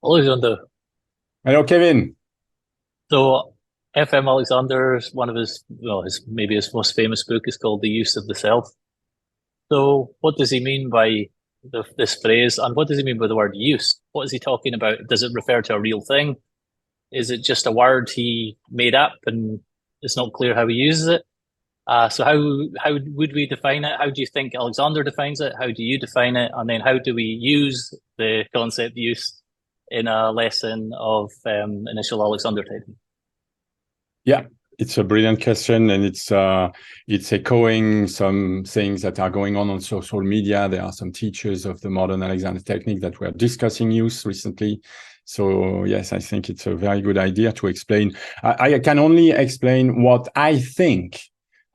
Hello, Jeando. Hello, Kevin. So, F.M. Alexander's one of his, well, his most famous book is called The Use of the Self. So, what does he mean by this phrase, and what does he mean by the word use? What is he talking about? Does it refer to a real thing? Is it just a word he made up, and it's not clear how he uses it? So, how would we define it? How do you think Alexander defines it? How do you define it? And then, how do we use the concept use in a lesson of initial Alexander technique? Yeah, it's a brilliant question, and it's echoing some things that are going on social media. There are some teachers of the modern Alexander technique that were discussing use recently. So yes, I think it's a very good idea to explain. I can only explain what I think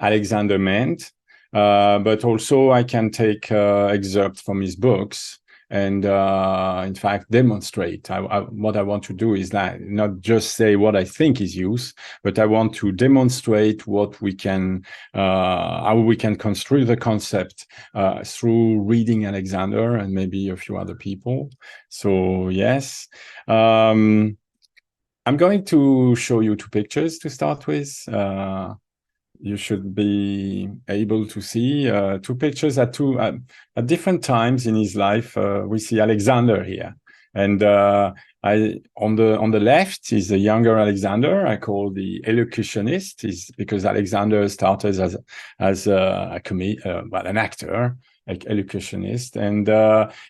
Alexander meant, but also I can take excerpts from his books and in fact demonstrate. What I want to do is not just say what I think is use, but I want to demonstrate what we can, how we can construe the concept through reading Alexander and maybe a few other people. So yes, I'm going to show you two pictures to start with. You should be able to see two pictures at different times in his life. We see Alexander here, and on the left is the younger Alexander. I call the elocutionist, is because Alexander started as an actor, like elocutionist, and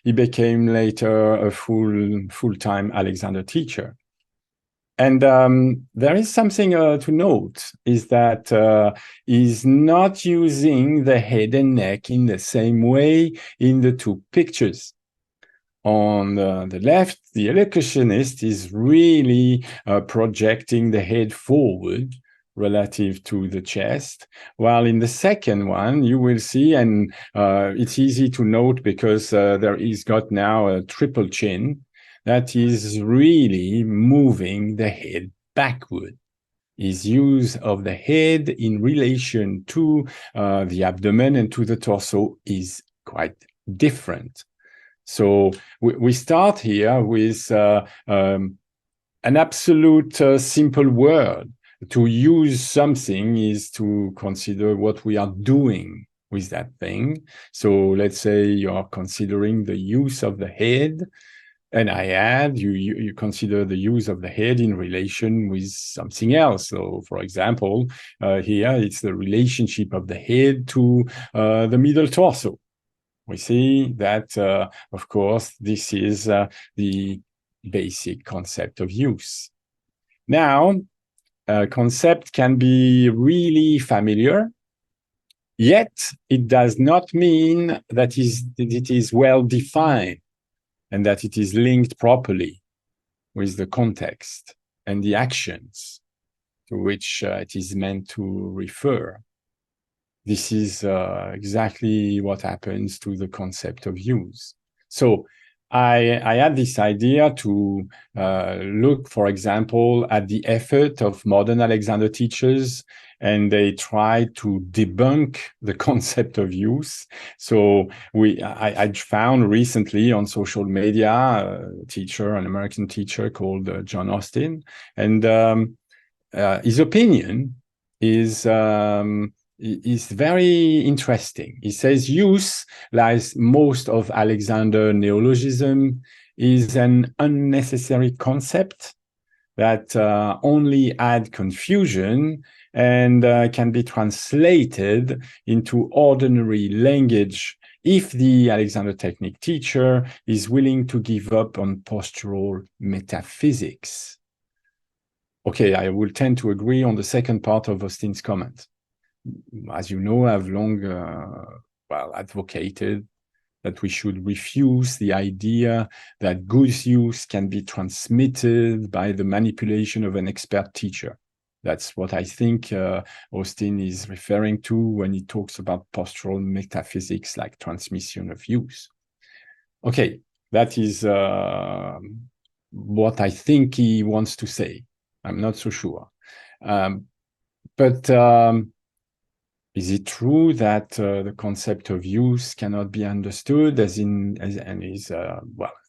he became later a full-time Alexander teacher. And there is something to note, is that he's not using the head and neck in the same way in the two pictures. On the left, the elocutionist is really projecting the head forward relative to the chest, while in the second one, you will see, and it's easy to note because he's got now a triple chin, that is really moving the head backward. His use of the head in relation to the abdomen and to the torso is quite different. So we start here with an absolute simple word. To use something is to consider what we are doing with that thing. So let's say you are considering the use of the head, and I add, you consider the use of the head in relation with something else. So, for example, here it's the relationship of the head to the middle torso. We see that, of course, this is the basic concept of use. Now, a concept can be really familiar, yet it does not mean that it is well defined and that it is linked properly with the context and the actions to which it is meant to refer. This is exactly what happens to the concept of use. So I had this idea to look, for example, at the effort of modern Alexander teachers, and they try to debunk the concept of use. So I found recently on social media a teacher, an American teacher called John Austin, and his opinion is very interesting. He says use, like most of Alexander neologism, is an unnecessary concept that only add confusion and can be translated into ordinary language if the Alexander technique teacher is willing to give up on postural metaphysics. Okay, I will tend to agree on the second part of Austin's comment. As you know, I've long advocated that we should refuse the idea that good use can be transmitted by the manipulation of an expert teacher. That's what I think Austin is referring to when he talks about postural metaphysics, like transmission of use. Okay, that is what I think he wants to say. I'm not so sure. But is it true that the concept of use cannot be understood and is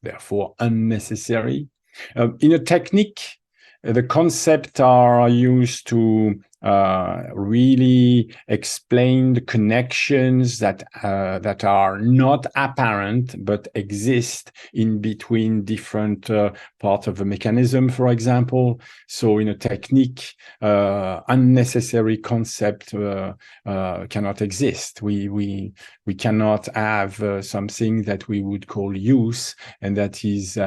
therefore unnecessary? In a technique, the concepts are used to really explain the connections that are not apparent but exist in between different parts of the mechanism, for example. So in a technique, unnecessary concept cannot exist. We cannot have something that we would call use, and that is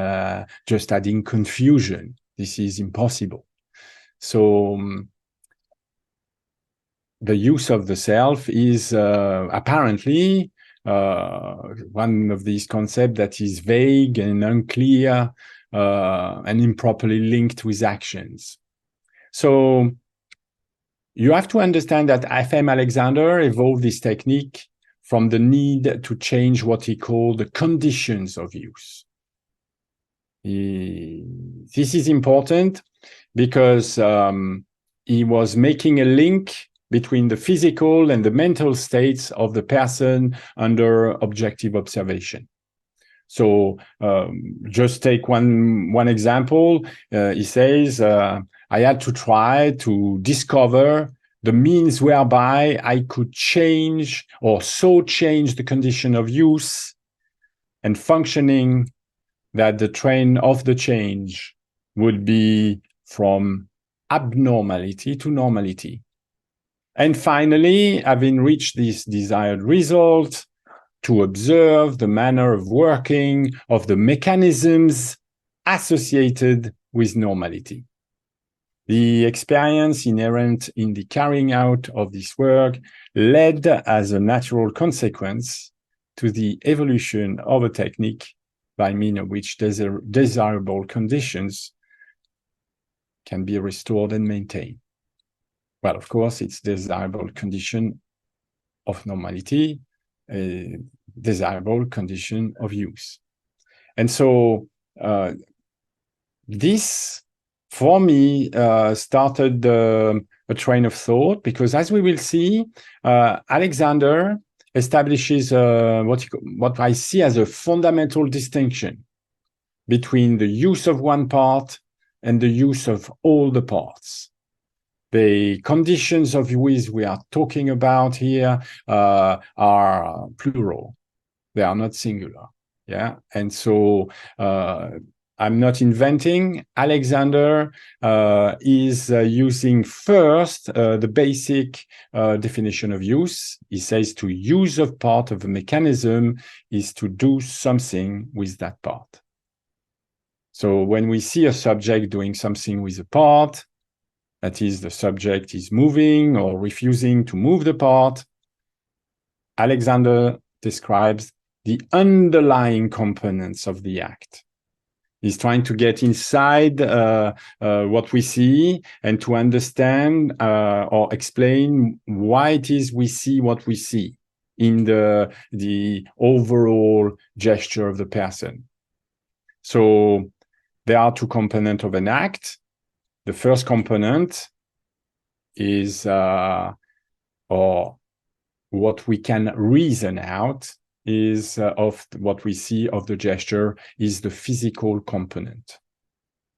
just adding confusion. This is impossible. So the use of the self is apparently one of these concepts that is vague and unclear and improperly linked with actions. So you have to understand that FM Alexander evolved this technique from the need to change what he called the conditions of use. This is important because he was making a link between the physical and the mental states of the person under objective observation. So just take one example. He says, I had to try to discover the means whereby I could change or so change the condition of use and functioning that the train of the change would be from abnormality to normality. And finally, having reached this desired result, to observe the manner of working of the mechanisms associated with normality. The experience inherent in the carrying out of this work led as a natural consequence to the evolution of a technique by means of which desirable conditions can be restored and maintained. Well, of course, it's desirable condition of normality, a desirable condition of use. And so this, for me, started a train of thought, because as we will see, Alexander establishes what I see as a fundamental distinction between the use of one part and the use of all the parts. The conditions of use we are talking about here are plural. They are not singular. Yeah. And so I'm not inventing. Alexander is using first the basic definition of use. He says to use a part of a mechanism is to do something with that part. So when we see a subject doing something with a part, that is, the subject is moving or refusing to move the part, Alexander describes the underlying components of the act. He's trying to get inside what we see and to understand or explain why it is we see what we see in the overall gesture of the person. So there are two components of an act. The first component is, or what we can reason out, is of what we see of the gesture is the physical component.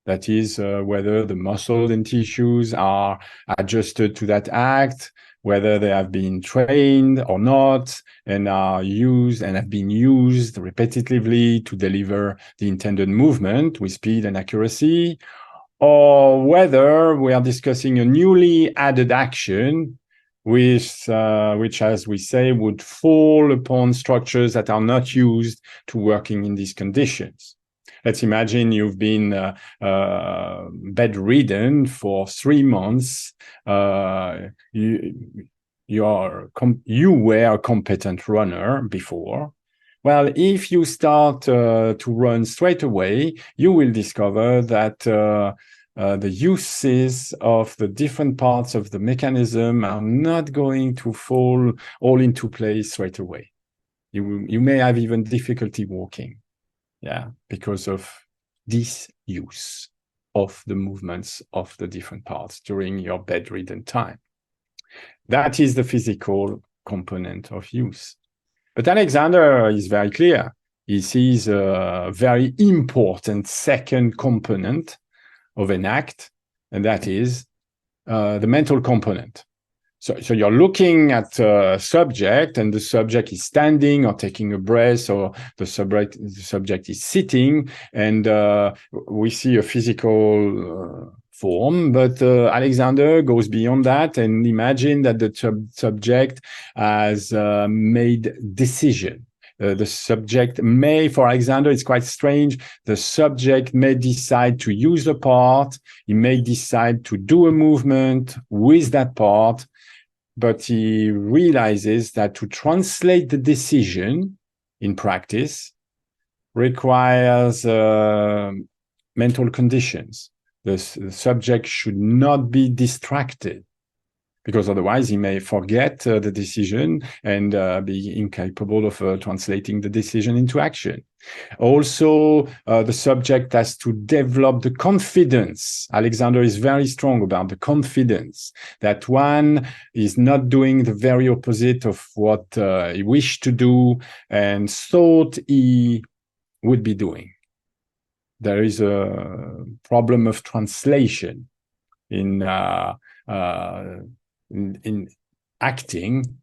That is whether the muscles and tissues are adjusted to that act, whether they have been trained or not, and are used and have been used repetitively to deliver the intended movement with speed and accuracy, or whether we are discussing a newly added action which, as we say, would fall upon structures that are not used to working in these conditions. Let's imagine you've been bedridden for 3 months. You were a competent runner before. Well, if you start to run straight away, you will discover that the uses of the different parts of the mechanism are not going to fall all into place straight away. You may have even difficulty walking, yeah, because of this use of the movements of the different parts during your bedridden time. That is the physical component of use. But Alexander is very clear. he sees a very important second component of an act, and that is the mental component. So you're looking at a subject, and the subject is standing or taking a breath, or the subject is sitting, and we see a physical form. But Alexander goes beyond that and imagine that the subject has made decision. The subject may, for Alexander, it's quite strange. The subject may decide to use a part. He may decide to do a movement with that part. But he realizes that to translate the decision in practice requires mental conditions. The subject should not be distracted, because otherwise he may forget the decision and be incapable of translating the decision into action. Also, the subject has to develop the confidence. Alexander is very strong about the confidence that one is not doing the very opposite of what he wished to do and thought he would be doing. There is a problem of translation in acting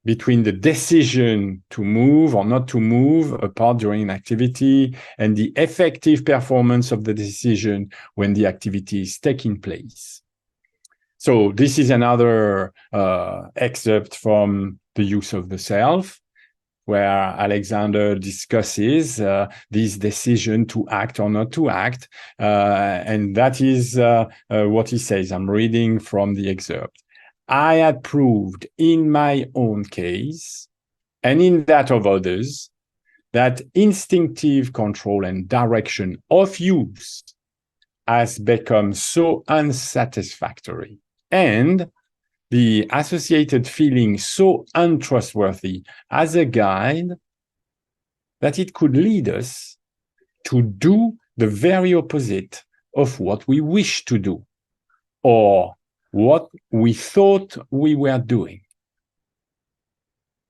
between the decision to move or not to move a part during an activity and the effective performance of the decision when the activity is taking place. So this is another excerpt from The Use of the Self, where Alexander discusses this decision to act or not to act. And that is what he says. I'm reading from the excerpt. I had proved in my own case and in that of others that instinctive control and direction of use has become so unsatisfactory and the associated feeling so untrustworthy as a guide that it could lead us to do the very opposite of what we wish to do or what we thought we were doing.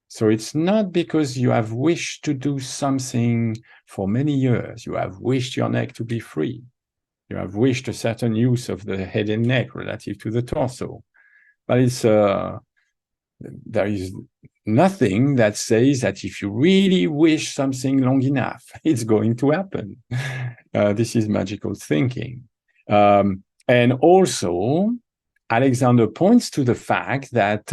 So it's not because you have wished to do something for many years. You have wished your neck to be free. You have wished a certain use of the head and neck relative to the torso. But it's there is nothing that says that if you really wish something long enough, it's going to happen. This is magical thinking. And also, Alexander points to the fact that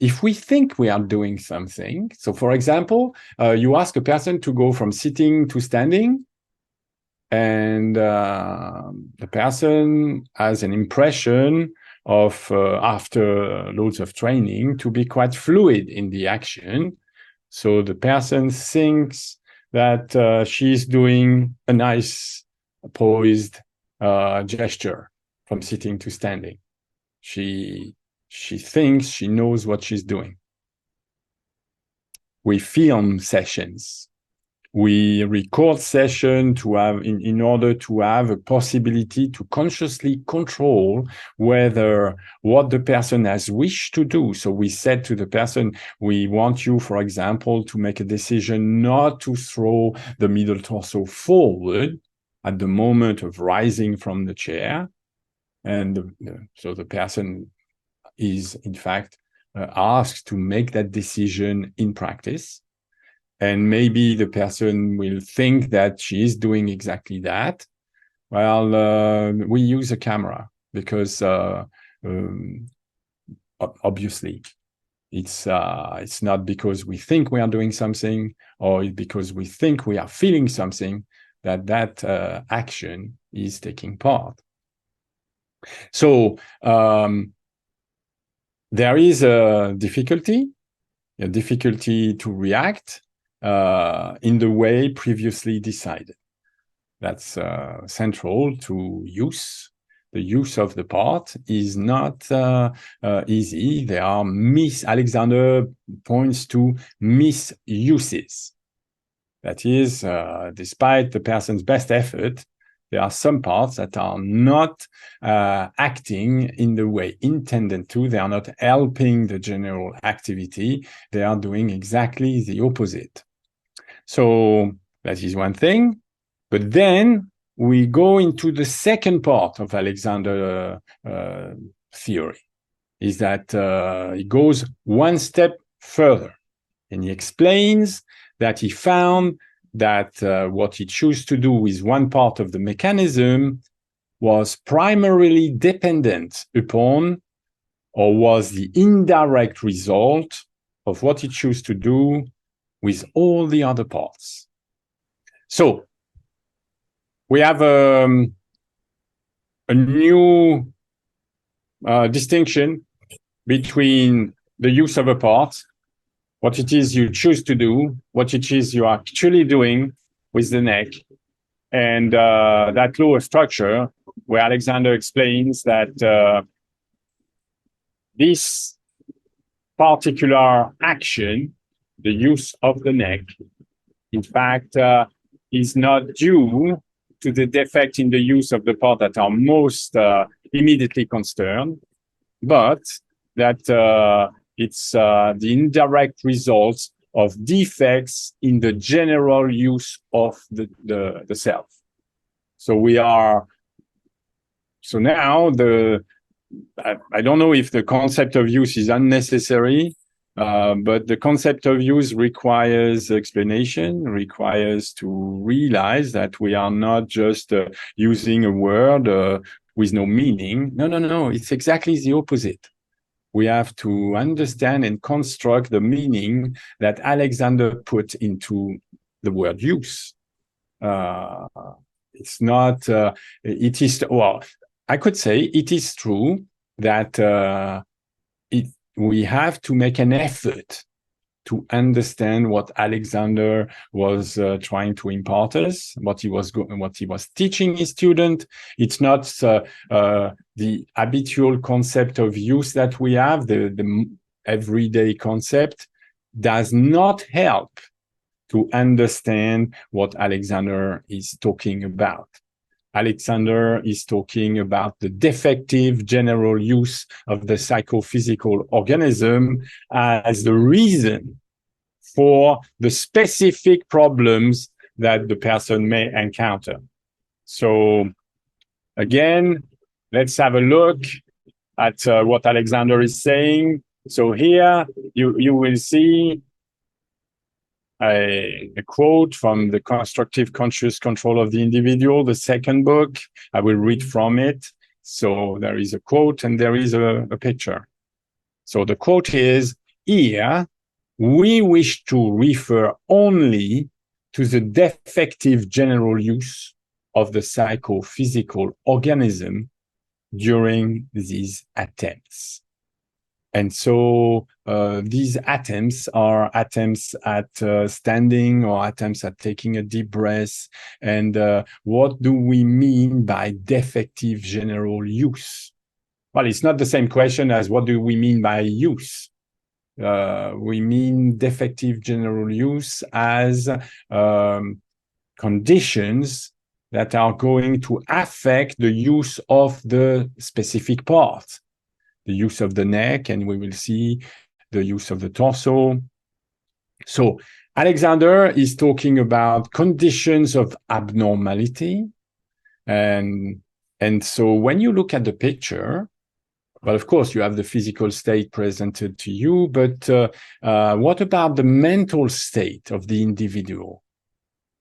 if we think we are doing something, so for example, you ask a person to go from sitting to standing, and the person has an impression of, after loads of training, to be quite fluid in the action. So the person thinks that she's doing a nice poised gesture from sitting to standing. She thinks she knows what she's doing. We film sessions. We record sessions to have, in order to have a possibility to consciously control whether what the person has wished to do. So we said to the person, we want you, for example, to make a decision not to throw the middle torso forward at the moment of rising from the chair. And so the person is, in fact, asked to make that decision in practice. And maybe the person will think that she is doing exactly that. Well, we use a camera because obviously it's not because we think we are doing something or because we think we are feeling something that action is taking part. So there is a difficulty to react in the way previously decided. That's central to use. The use of the part is not easy. There are Alexander points to misuses. That is, despite the person's best effort, there are some parts that are not acting in the way intended to. They are not helping the general activity. They are doing exactly the opposite. So that is one thing. But then we go into the second part of Alexander theory, is that he goes one step further. And he explains that he found that what he chose to do with one part of the mechanism was primarily dependent upon, or was the indirect result of what he chose to do with all the other parts. So we have a new distinction between the use of a part, what it is you choose to do, what it is you are actually doing with the neck, and that law of structure, where Alexander explains that this particular action, the use of the neck, in fact, is not due to the defect in the use of the part that are most immediately concerned, but that it's the indirect results of defects in the general use of the self. So now I don't know if the concept of use is unnecessary, but the concept of use requires explanation, requires to realize that we are not just using a word with no meaning. No, it's exactly the opposite. We have to understand and construct the meaning that Alexander put into the word use. It's not, it is, well, I could say it is true that we have to make an effort to understand what Alexander was trying to impart us, what he was teaching his student. It's not the habitual concept of use that we have, the everyday concept does not help to understand what Alexander is talking about. Alexander is talking about the defective general use of the psychophysical organism as the reason for the specific problems that the person may encounter. So again, let's have a look at what Alexander is saying. So here you will see a quote from The Constructive Conscious Control of the Individual, the second book. I will read from it. So there is a quote and there is a picture. So the quote is, "Here, we wish to refer only to the defective general use of the psychophysical organism during these attempts." And so these attempts are attempts at standing or attempts at taking a deep breath. And what do we mean by defective general use? Well, it's not the same question as what do we mean by use. We mean defective general use as conditions that are going to affect the use of the specific part. The use of the neck, and we will see the use of the torso. So Alexander is talking about conditions of abnormality. And so when you look at the picture, well, of course, you have the physical state presented to you, but what about the mental state of the individual?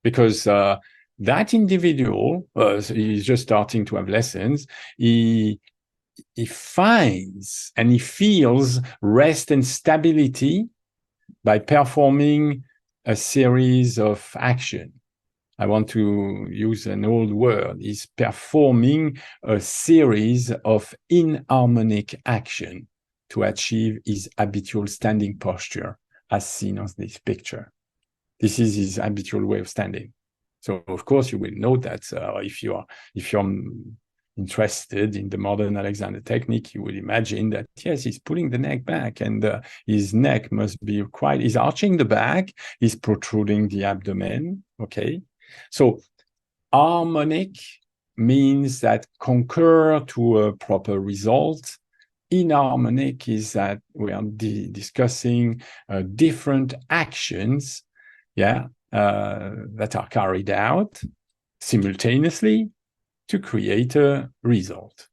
Because that individual is just starting to have lessons. He finds and he feels rest and stability by performing a series of action. I want to use an old word. He's performing a series of inharmonic action to achieve his habitual standing posture, as seen on this picture. This is his habitual way of standing. So, of course, you will note that if you're interested in the modern Alexander technique, you will imagine that, yes, he's pulling the neck back and his neck must be he's arching the back, he's protruding the abdomen, okay? So harmonic means that concur to a proper result. Inharmonic is that we are discussing different actions, yeah, that are carried out simultaneously to create a result.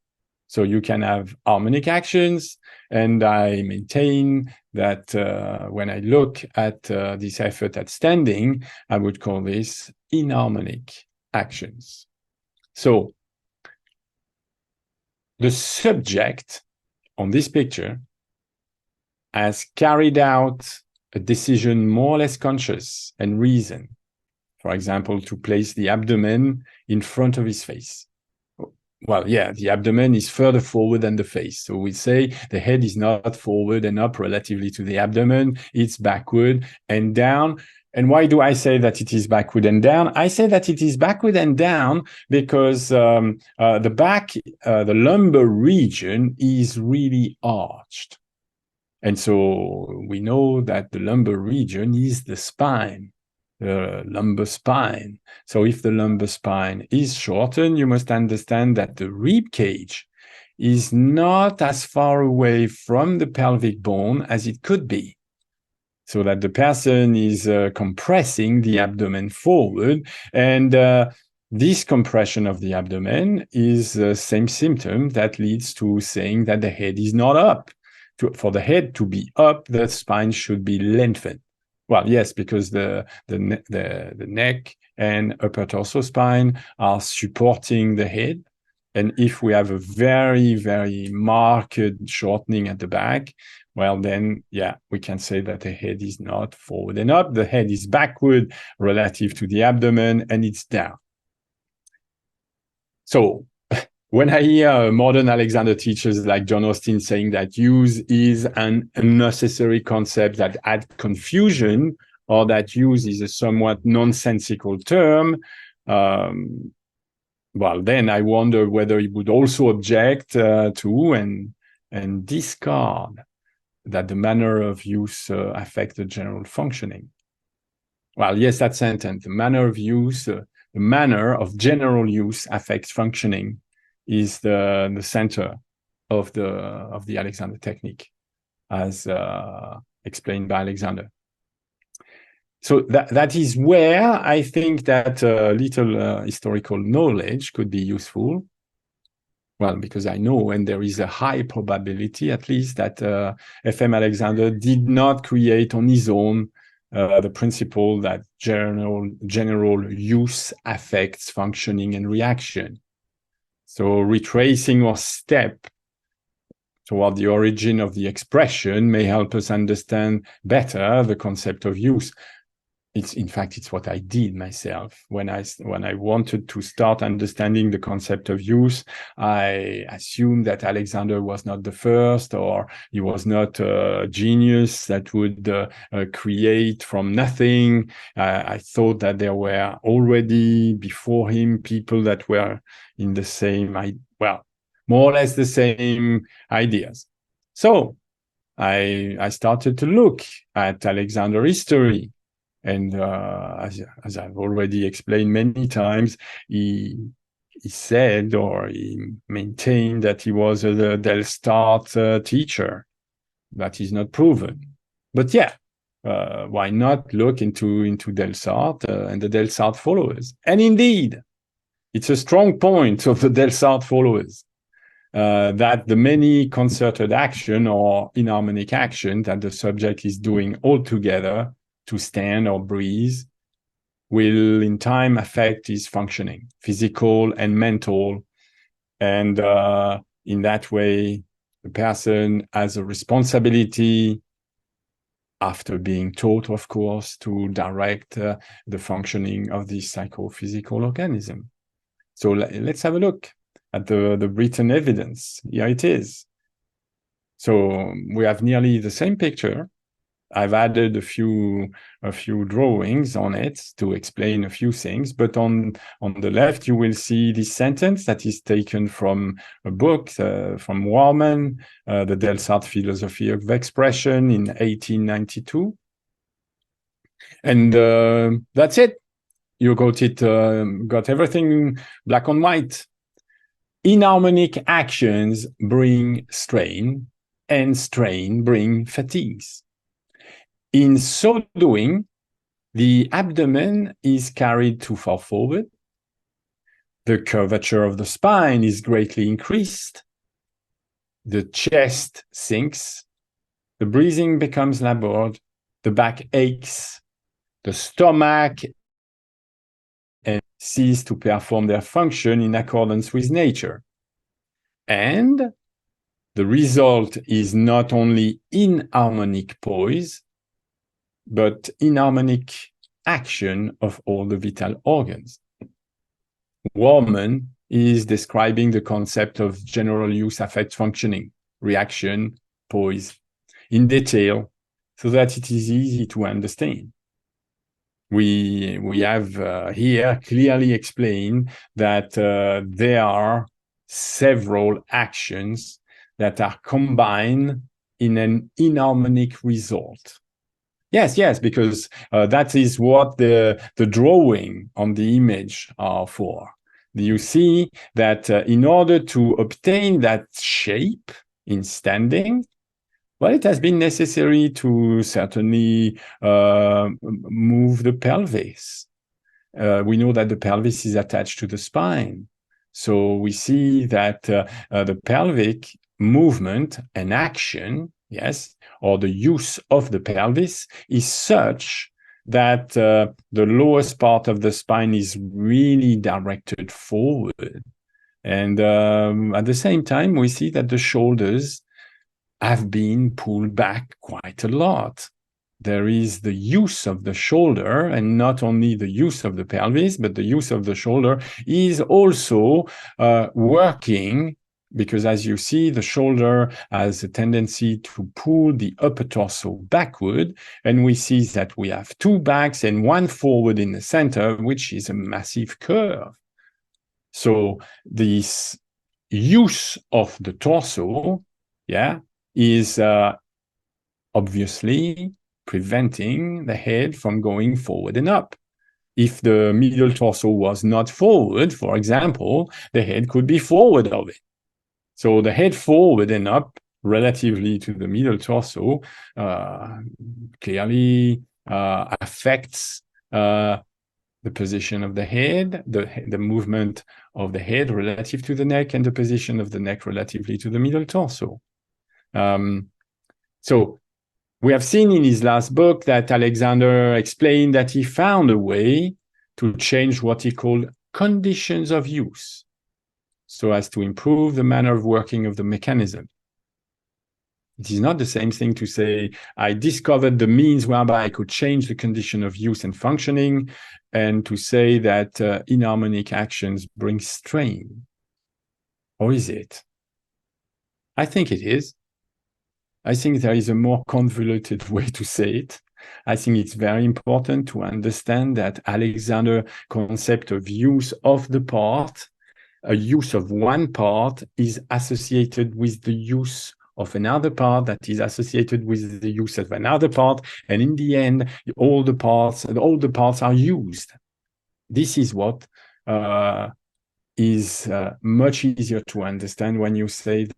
So you can have harmonic actions, and I maintain that when I look at this effort at standing, I would call this inharmonic actions. So the subject on this picture has carried out a decision more or less conscious and reason. For example, to place the abdomen in front of his face. Well, yeah, the abdomen is further forward than the face. So we say the head is not forward and up relatively to the abdomen, it's backward and down. And why do I say that it is backward and down? I say that it is backward and down because the back, the lumbar region is really arched. And so we know that the lumbar region is the spine, the lumbar spine. So if the lumbar spine is shortened, you must understand that the rib cage is not as far away from the pelvic bone as it could be. So that the person is compressing the abdomen forward, and this compression of the abdomen is the same symptom that leads to saying that the head is not up. For the head to be up, the spine should be lengthened. Well, yes, because the neck and upper torso spine are supporting the head. And if we have a very, very marked shortening at the back, well, then, yeah, we can say that the head is not forward and up. The head is backward relative to the abdomen, and it's down. So when I hear modern Alexander teachers like John Austin saying that use is an unnecessary concept that adds confusion, or that use is a somewhat nonsensical term, well, then I wonder whether he would also object to and discard that the manner of use affects the general functioning. Well, yes, that sentence, the manner of use, the manner of general use affects functioning, is the center of the Alexander technique, as explained by Alexander. So that is where I think that little historical knowledge could be useful. Well, because I know, and there is a high probability, at least, that F.M. Alexander did not create on his own the principle that general use affects functioning and reaction. So retracing our step toward the origin of the expression may help us understand better the concept of use. In fact, it's what I did myself. When I wanted to start understanding the concept of use, I assumed that Alexander was not the first, or he was not a genius that would create from nothing. I thought that there were already before him people that were in the same, more or less the same ideas. So I started to look at Alexander history. And as I've already explained many times, he said, or he maintained, that he was a Delsart teacher. That is not proven. But yeah, why not look into Delsart and the Delsart followers? And indeed, it's a strong point of the Delsart followers that the many concerted action or inharmonic action that the subject is doing all together to stand or breathe will in time affect his functioning, physical and mental. And in that way, the person has a responsibility, after being taught, of course, to direct the functioning of this psychophysical organism. So let's have a look at the written evidence. Here it is. So we have nearly the same picture. I've added a few drawings on it to explain a few things, but on the left you will see this sentence that is taken from a book from Warman, the Delsart Philosophy of Expression in 1892, and that's it. You got everything black on white. Inharmonic actions bring strain, and strain bring fatigues. In so doing, the abdomen is carried too far forward. The curvature of the spine is greatly increased. The chest sinks. The breathing becomes labored. The back aches. The stomach and cease to perform their function in accordance with nature. And the result is not only inharmonic poise, but inharmonic action of all the vital organs. Warman is describing the concept of general use affect functioning, reaction, poise, in detail, so that it is easy to understand. We have here clearly explained that there are several actions that are combined in an inharmonic result. Yes, because that is what the drawing on the image are for. You see that in order to obtain that shape in standing, well, it has been necessary to certainly move the pelvis. We know that the pelvis is attached to the spine. So we see that the pelvic movement and action, yes, or the use of the pelvis is such that the lowest part of the spine is really directed forward. And at the same time, we see that the shoulders have been pulled back quite a lot. There is the use of the shoulder, and not only the use of the pelvis, but the use of the shoulder is also working, because as you see, the shoulder has a tendency to pull the upper torso backward, and we see that we have two backs and one forward in the center, which is a massive curve. So this use of the torso, is obviously preventing the head from going forward and up. If the middle torso was not forward, for example, the head could be forward of it. So the head forward and up relatively to the middle torso clearly affects the position of the head, the movement of the head relative to the neck, and the position of the neck relatively to the middle torso. So we have seen in his last book that Alexander explained that he found a way to change what he called conditions of use, so as to improve the manner of working of the mechanism. It is not the same thing to say, I discovered the means whereby I could change the condition of use and functioning, and to say that inharmonic actions bring strain. Or is it? I think it is. I think there is a more convoluted way to say it. I think it's very important to understand that Alexander's concept of use of the part, a use of one part, is associated with the use of another part that is associated with the use of another part, and in the end, all the parts are used. This is what is much easier to understand when you say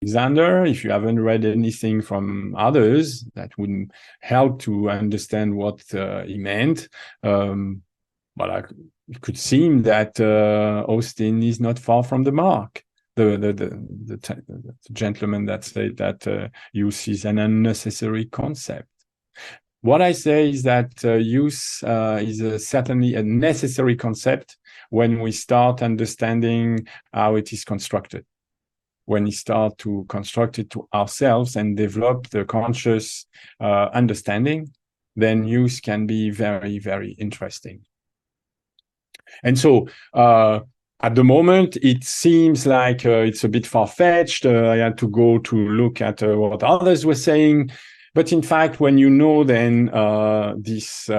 Alexander. If you haven't read anything from others, that wouldn't help to understand what he meant. But it could seem that Austin is not far from the mark. The gentleman that said that use is an unnecessary concept. What I say is that use is certainly a necessary concept when we start understanding how it is constructed. When we start to construct it to ourselves and develop the conscious understanding, then use can be very, very interesting. And so at the moment, it seems like it's a bit far-fetched. I had to go to look at what others were saying. But in fact, when you know then this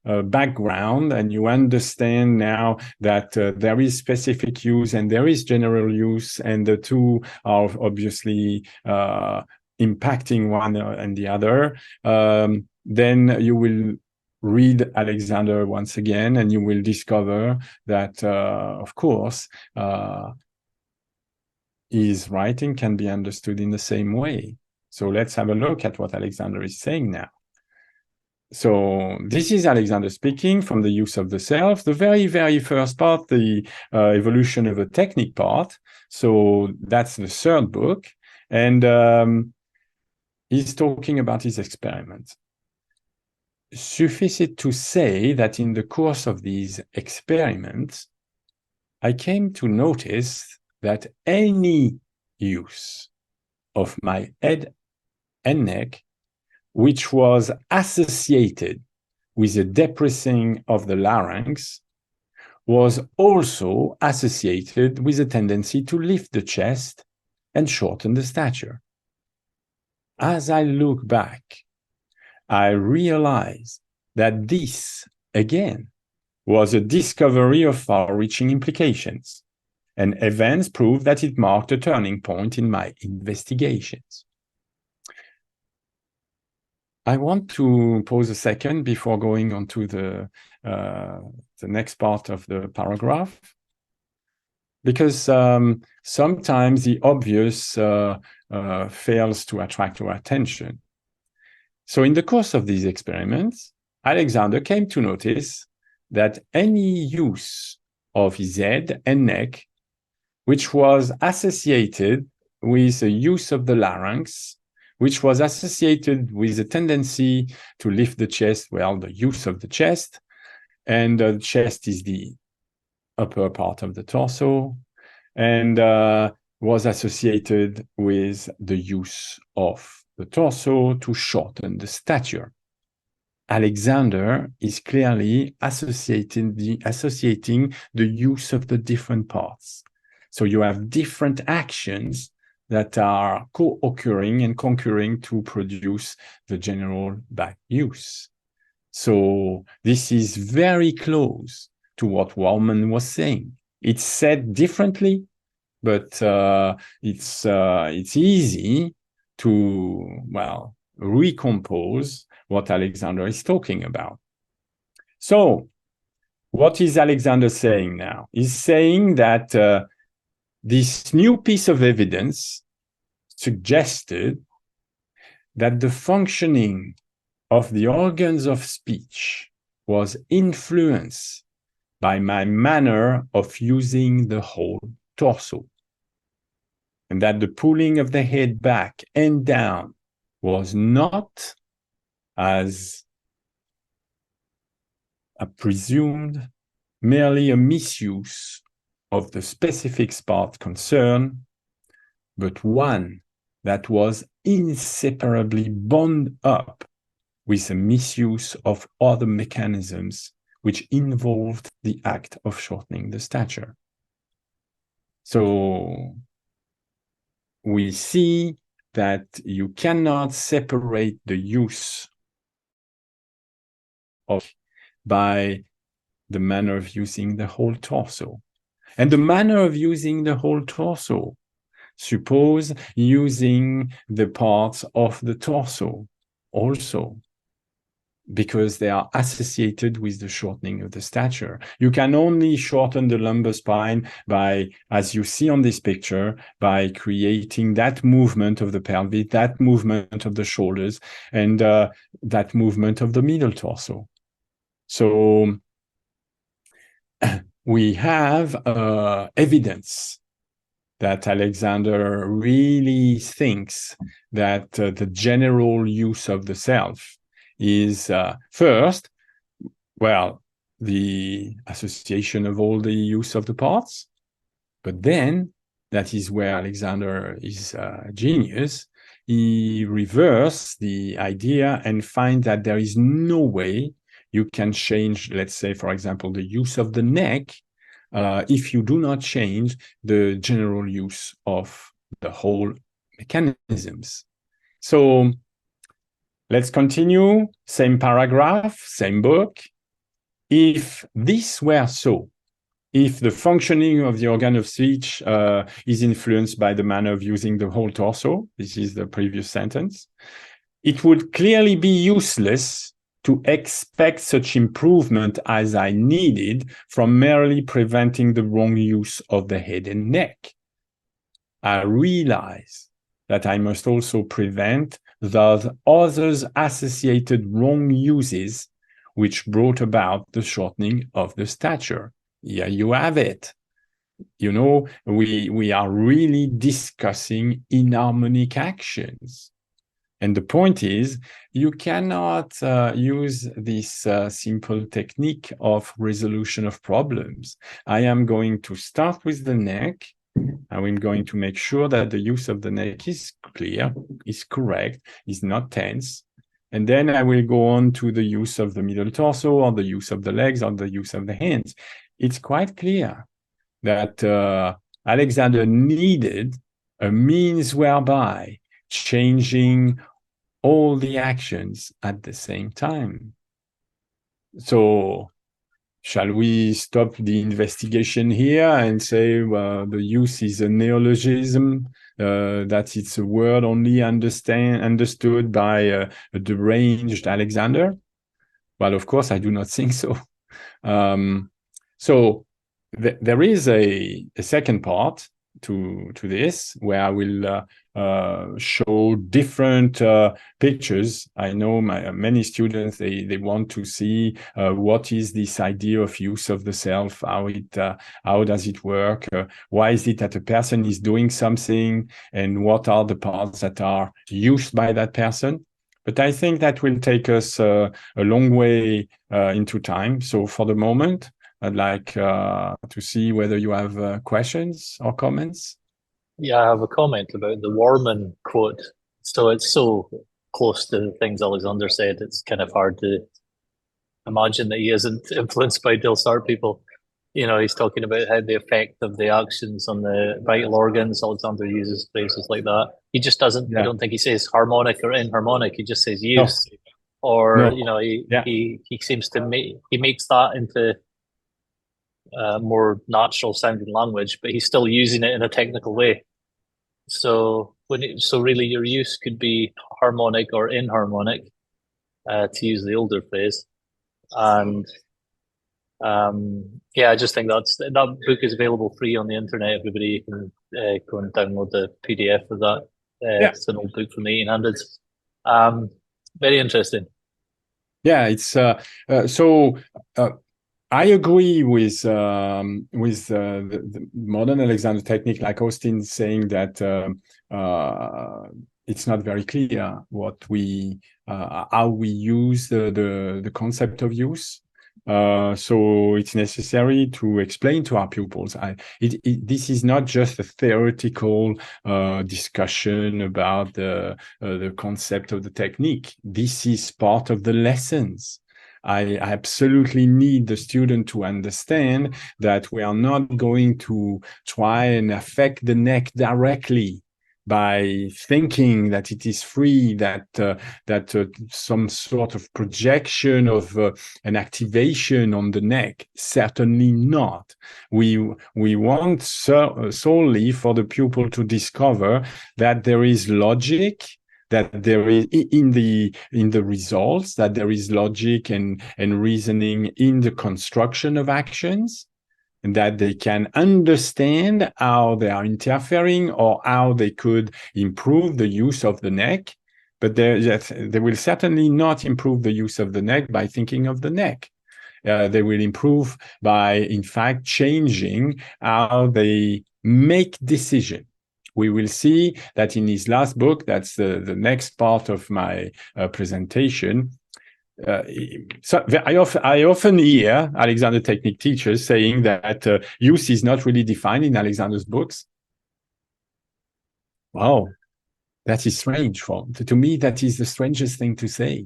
background, and you understand now that there is specific use and there is general use, and the two are obviously impacting one and the other, then you will read Alexander once again, and you will discover that, of course, his writing can be understood in the same way. So let's have a look at what Alexander is saying now. So this is Alexander speaking from the use of the self, the very, very first part, the evolution of a technique part. So that's the third book. And he's talking about his experiment. Suffice it to say that in the course of these experiments, I came to notice that any use of my head and neck, which was associated with a depressing of the larynx, was also associated with a tendency to lift the chest and shorten the stature. As I look back, I realize that this, again, was a discovery of far-reaching implications, and events prove that it marked a turning point in my investigations. I want to pause a second before going on to the next part of the paragraph, because sometimes the obvious fails to attract our attention. So in the course of these experiments, Alexander came to notice that any use of his head and neck, which was associated with a use of the larynx, which was associated with a tendency to lift the chest, well, the use of the chest, and the chest is the upper part of the torso, and was associated with the use of the torso to shorten the stature. Alexander is clearly associating the use of the different parts. So you have different actions that are co-occurring and concurring to produce the general back use. So this is very close to what Wellman was saying. It's said differently, but it's easy to, well, recompose what Alexander is talking about. So what is Alexander saying now? He's saying that this new piece of evidence suggested that the functioning of the organs of speech was influenced by my manner of using the whole torso, and that the pulling of the head back and down was not, as I presumed, merely a misuse of the specific part concerned, but one that was inseparably bound up with a misuse of other mechanisms which involved the act of shortening the stature. So we see that you cannot separate the use of by the manner of using the whole torso. And the manner of using the whole torso, suppose using the parts of the torso also, because they are associated with the shortening of the stature. You can only shorten the lumbar spine by, as you see on this picture, by creating that movement of the pelvis, that movement of the shoulders, and that movement of the middle torso. So we have evidence that Alexander really thinks that the general use of the self is first, well, the association of all the use of the parts, but then that is where Alexander is genius. He reverses the idea and finds that there is no way you can change, let's say, for example, the use of the neck if you do not change the general use of the whole mechanisms. So let's continue, same paragraph, same book. If this were so, if the functioning of the organ of speech is influenced by the manner of using the whole torso, this is the previous sentence, it would clearly be useless to expect such improvement as I needed from merely preventing the wrong use of the head and neck. I realize that I must also prevent those others associated wrong uses which brought about the shortening of the stature. Here you have it. You know, we are really discussing inharmonic actions. And the point is, you cannot use this simple technique of resolution of problems. I am going to start with the neck. I'm going to make sure that the use of the neck is clear, is correct, is not tense. And then I will go on to the use of the middle torso, or the use of the legs, or the use of the hands. It's quite clear that Alexander needed a means whereby changing all the actions at the same time. So shall we stop the investigation here and say, well, the use is a neologism, that it's a word only understood by a deranged Alexander? Well, of course, I do not think so. So there is a second part to this, where I will show different pictures. I know many students, they want to see what is this idea of use of the self, how does it work, why is it that a person is doing something, and what are the parts that are used by that person. But I think that will take us a long way into time. So for the moment, I'd like to see whether you have questions or comments. Yeah, I have a comment about the Warman quote. So it's so close to the things Alexander said, it's kind of hard to imagine that he isn't influenced by Delsart people. You know, he's talking about how the effect of the actions on the vital organs. Alexander uses phrases like that. He just doesn't, I don't think he says harmonic or inharmonic. He just says use. No. Or, you know, he seems to he makes that into more natural sounding language, but he's still using it in a technical way. So so really your use could be harmonic or inharmonic, to use the older phrase. And I just think that book is available free on the internet. Everybody can go and download the PDF of that. It's an old book from the 1800s. Very interesting. Yeah, it's so. I agree with the modern Alexander technique, like Austin saying that it's not very clear what how we use the concept of use. So it's necessary to explain to our pupils. This is not just a theoretical discussion about the concept of the technique. This is part of the lessons. I absolutely need the student to understand that we are not going to try and affect the neck directly by thinking that it is free, that some sort of projection of an activation on the neck. Certainly not. We want solely for the pupil to discover that there is logic, that there is in the results, that there is logic and reasoning in the construction of actions, and that they can understand how they are interfering or how they could improve the use of the neck. But they will certainly not improve the use of the neck by thinking of the neck. They will improve by, in fact, changing how they make decisions. We will see that in his last book, that's the next part of my presentation. So I often hear Alexander technique teachers saying that use is not really defined in Alexander's books. Wow, that is strange. To me, that is the strangest thing to say.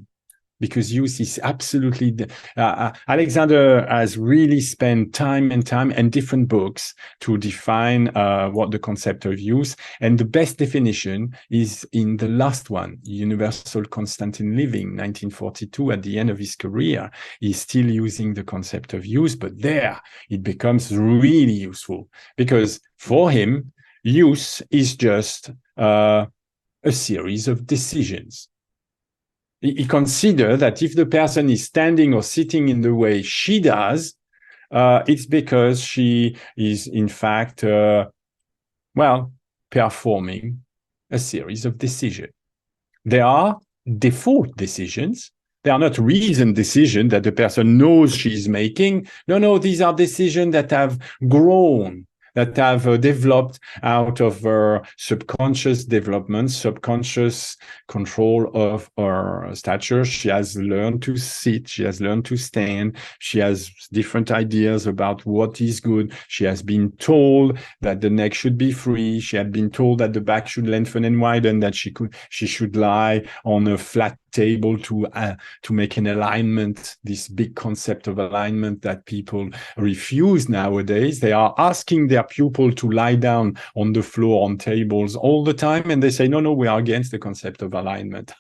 Because use is absolutely... Alexander has really spent time and different books to define what the concept of use. And the best definition is in the last one, Universal Constant in Living, 1942, at the end of his career. He's still using the concept of use, but there it becomes really useful. Because for him, use is just a series of decisions. He considers that if the person is standing or sitting in the way she does, it's because she is, in fact, performing a series of decisions. They are default decisions. They are not reasoned decisions that the person knows she's making. No, these are decisions that have grown, that have developed out of her subconscious development, subconscious control of her stature. She has learned to sit, she has learned to stand, she has different ideas about what is good. She has been told that the neck should be free. She had been told that the back should lengthen and widen, that she should lie on a flat table to make an alignment, this big concept of alignment that people refuse nowadays. They are asking their pupil to lie down on the floor on tables all the time, and they say, no, we are against the concept of alignment.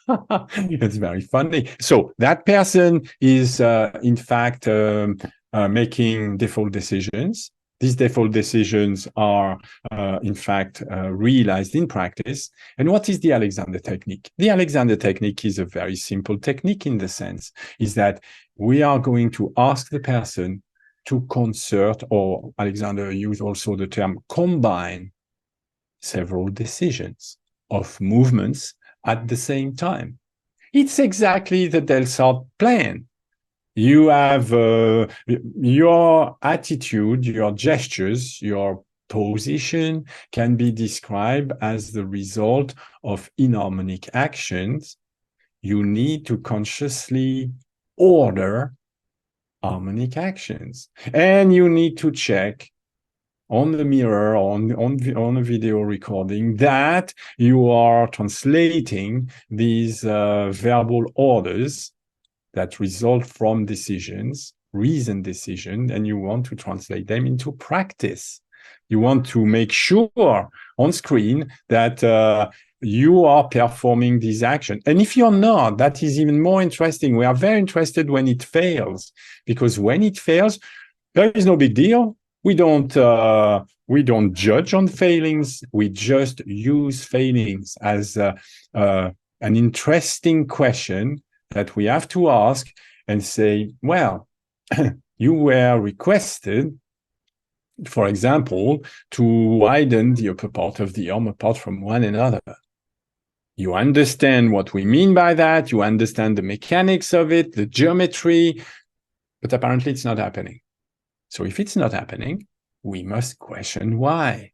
It's very funny. So that person is, in fact, making default decisions. These default decisions are, in fact, realized in practice. And what is the Alexander technique? The Alexander technique is a very simple technique in the sense is that we are going to ask the person to concert, or Alexander used also the term combine, several decisions of movements at the same time. It's exactly the Delsart plan. You have your attitude, your gestures, your position can be described as the result of inharmonic actions. You need to consciously order harmonic actions. And you need to check on the mirror, on a video recording, that you are translating these verbal orders that result from decisions, reasoned decision, and you want to translate them into practice. You want to make sure on screen that you are performing these actions. And if you're not, that is even more interesting. We are very interested when it fails, because when it fails, there is no big deal. We don't judge on failings. We just use failings as an interesting question that we have to ask and say, well, you were requested, for example, to widen the upper part of the arm apart from one another. You understand what we mean by that. You understand the mechanics of it, the geometry, but apparently it's not happening. So if it's not happening, we must question why.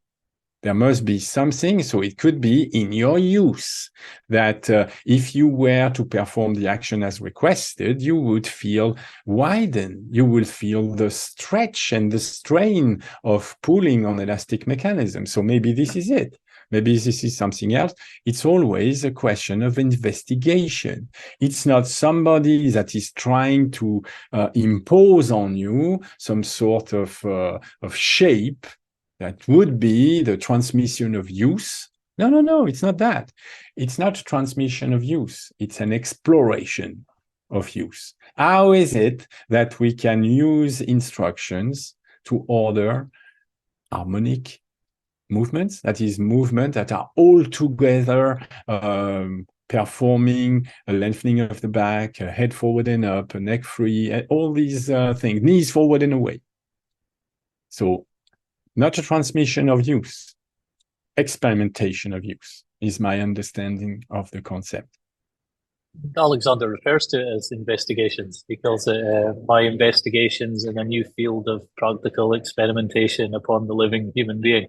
There must be something, so it could be in your use, that if you were to perform the action as requested, you would feel widened. You will feel the stretch and the strain of pulling on elastic mechanism. So maybe this is it. Maybe this is something else. It's always a question of investigation. It's not somebody that is trying to impose on you some sort of shape that would be the transmission of use. No, it's not that. It's not transmission of use. It's an exploration of use. How is it that we can use instructions to order harmonic movements, that is, movements that are all together performing a lengthening of the back, a head forward and up, a neck free, and all these things, knees forward and away. So not a transmission of use, experimentation of use is my understanding of the concept. Alexander refers to it as investigations. He calls it by investigations in a new field of practical experimentation upon the living human being.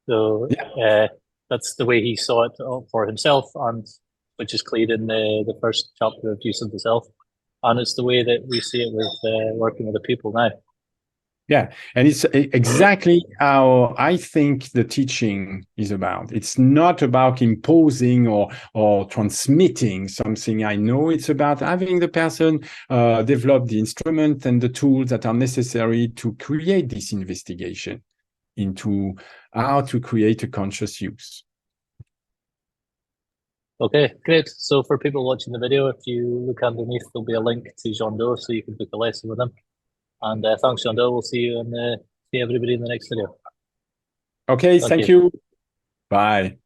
So that's the way he saw it for himself, and which is clear in the first chapter of Use of the Self. And it's the way that we see it with working with the people now. Yeah, and it's exactly how I think the teaching is about. It's not about imposing or transmitting something I know. It's about having the person develop the instrument and the tools that are necessary to create this investigation into how to create a conscious use. Okay, great. So for people watching the video, if you look underneath, there'll be a link to Jeando, so you can book a lesson with him. And thanks, Jeando. We'll see you and see everybody in the next video. Okay, thank you. Bye.